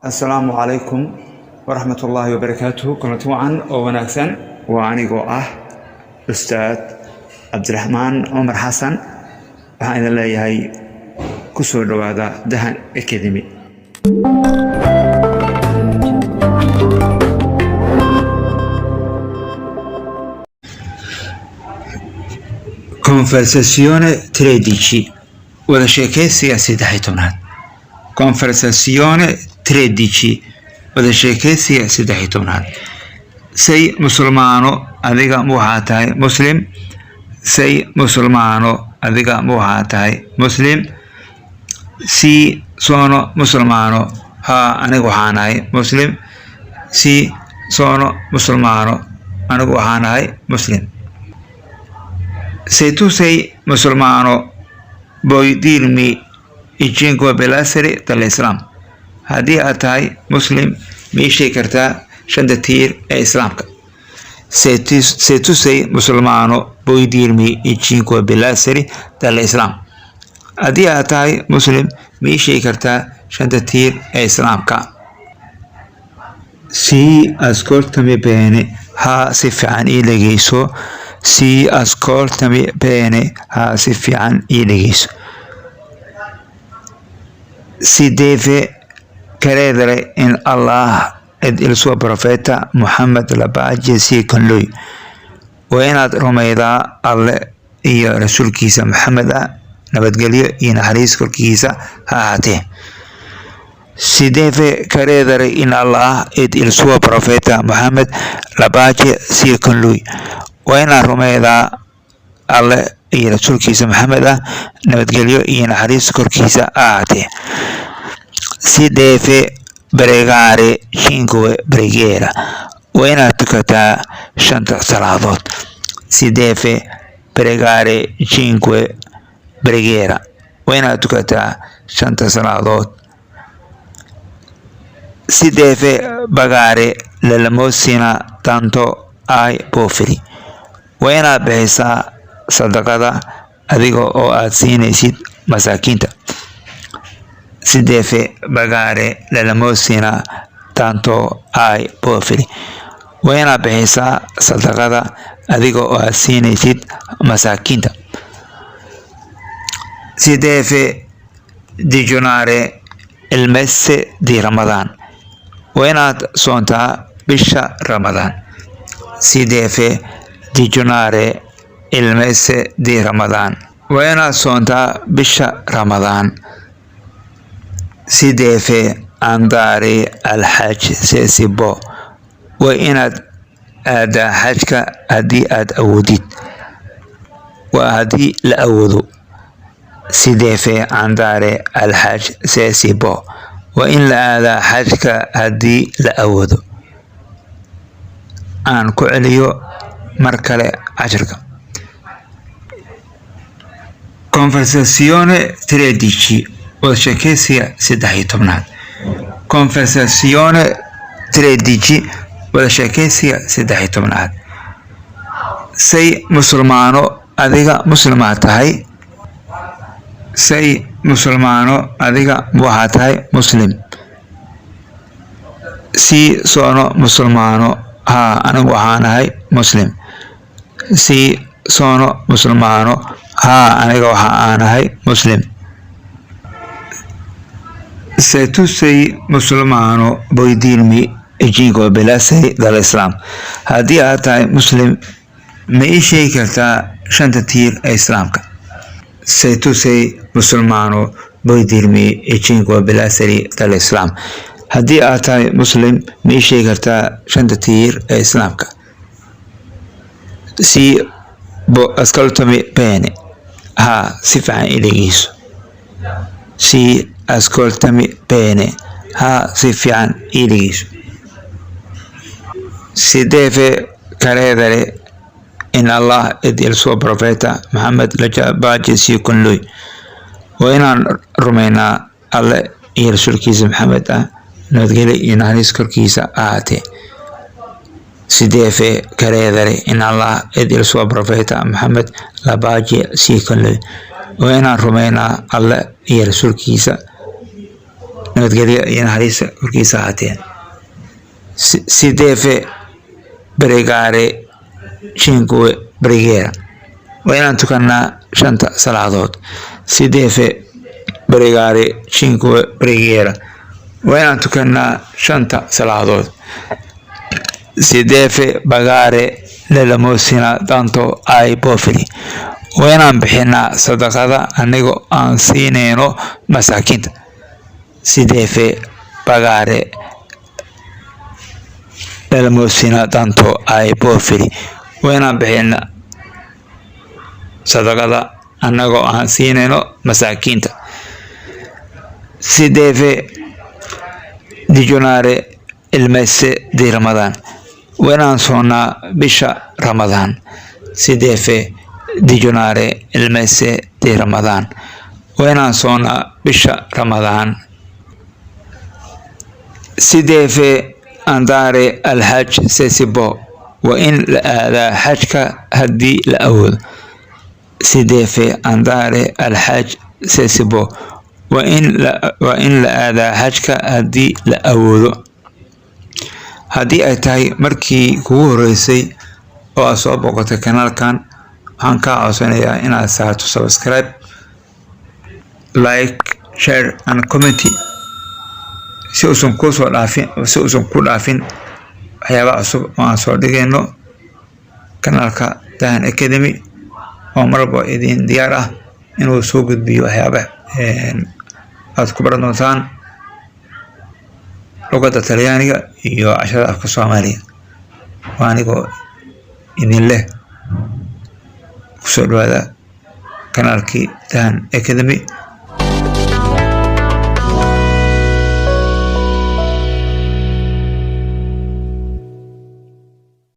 السلام عليكم ورحمة الله وبركاته. كنت وعن وناكسن وعنيقو أستاذ عبد الرحمن عمر حسن وحين الله يهي كسور روادا دهن أكاديمي. Conversazione 13 ولا شيء سياسي دحيتونات. Conversazione 13 wada sheekaysiga 13aad say musulmaano adiga ma waxaa tahay muslim say musulmaano adiga ma waxaa tahay muslim si sono musulmaano ha aniga waxaan ahay muslim si sono musulmaano aniga waxaan ahay muslim se tu sei musulmaano puoi dirmi i 5 pilastri dell'Islam. haddii aad tahay muslim ma ii sheegi kartaa 5 tiir ee islaamka. Se tu sei musulmano puoi dirmi i 5 pilastri dell'Islam. haddii aad tahay muslim ma ii sheegi kartaa 5 tiir ee islaamka. Sì, ascoltami bene, ha si fiican ii dhegeyso. Sì, ascoltami bene, ha si fiican ii dhegeyso. Si deve credere in Allah ed il suo profeta Muhammad, la pace sia con lui. Waa inaad rumaydaa alle iyo rasuulkiisa Muhammad nabadgelyo iyo naxariis korkiisa ha ahaatee. Si deve credere in Allah ed il suo profeta Muhammad, la pace sia con lui. Waa inaad rumaydaa alle iyo rasuulkiisa Muhammad nabadgelyo iyo naxariis korkiisa ha ahaatee. Si deve pregare 5 preghiere. Waa inaad tukataa 5 salaadood. Si deve pregare 5 preghiere. Waa inaad tukataa 5 salaadood. Si deve pagare l'elemosina tanto ai poveri. Waa inaad bixisaa sadaqada adiga oo aad siinaysid masaakiinta. Si deve pagare l'elemosina tanto ai poveri. Waa inaad bixisaa sadaqada adiga oo aad siinaysid masaakiinta. Si deve digiunare il mese di Ramadan. Waa inaad soontaa bisha Ramadan. Si deve digiunare il mese di Ramadan. Waa inaad soontaa bisha Ramadan. Si deve andare al Hajj se si può. Waa inaad aadaa xajka haddii aad awoodid. waa haddii la awoodo. Si deve andare al Hajj se si può. waa in la aadaa xajka haddii la awoodo. aan ku celiyo mar kale casharka. Conversazione 13 wada sheekaysiga 13aad. Conversazione 13 wada sheekaysiga 13aad. Say musulmaano adiga muslimaa tahay. Say musulmaano adiga waxaa tahay muslim. Si sono musulmaano ha anigu waxaan ahay muslim. Si sono musulmaano ha aniga waxaan ahay muslim. Se tu sei musulmano puoi dirmi i 5 pilastri dell'Islam. haddii aad tahay muslim ma ii sheegi kartaa 5 tiir ee islaamka. Se tu sei musulmano puoi dirmi i 5 pilastri dell'Islam. haddii aad tahay muslim ma ii sheegi kartaa 5 tiir ee islaamka. Si ascoltami bene, ha si fiican ii dhegeyso. Si ascoltami bene, ha si fiican ii dhegeyso. Si deve credere in Allah ed il suo profeta Muhammad, la pace sia con lui. waa inaan rumaynaa alle iyo rasuulkiisa Muhammad nabadgelyo iyo naxariis korkiisa ha ahaatee. Si deve credere in Allah ed il suo profeta Muhammad, la pace sia con lui. waa inaan rumaynaa alle iyo rasuulkiisa nabadgelyo iyo naxariis korkiisa ahaateen. Si deve pregare 5 preghiere. Waa inaan tukannaa 5 salaadood. Si deve pregare 5 preghiere. Waa inaan tukannaa 5 salaadood. Si deve pagare l'elemosina tanto ai poveri. Waa inaan bixinaa sadaqada anigoo aan siinayno masaakiinta. Si deve pagare l'elemosina tanto ai poveri. Waa inaan bixinaa sadaqada anagoo aan siinayno masaakiinta. Si deve digiunare il mese di Ramadan. Waa inaan soonnaa bisha Ramadaan. Si deve digiunare il mese di Ramadan. Waa inaan soonnaa bisha Ramadaan. Si deve andare al Hajj se si può. Waa in la aadaa xajka haddii la awoodo. Si deve andare al Hajj se si può. Waa in la aadaa xajka haddii la awoodo. Haddii ay tahay markii kugu horeysay oo aad soo booqatay kanaalkan, waxaan kaa codsanayaa inaad saarto subscribe, like, share and comment si uusan ku dhaafin waxyaabaha cusub oo aan soo dhigayno kanaalka Dahan Academy, oo marba idin diyaar ah inuu soo gudbiyo waxyaabaha aad ku baran doontaan luqadda Talyaaniga iyo casharada afka Soomaaliga. Waa anigoo idin leh kusoo dhawaada kanaalkii Dahan Academy.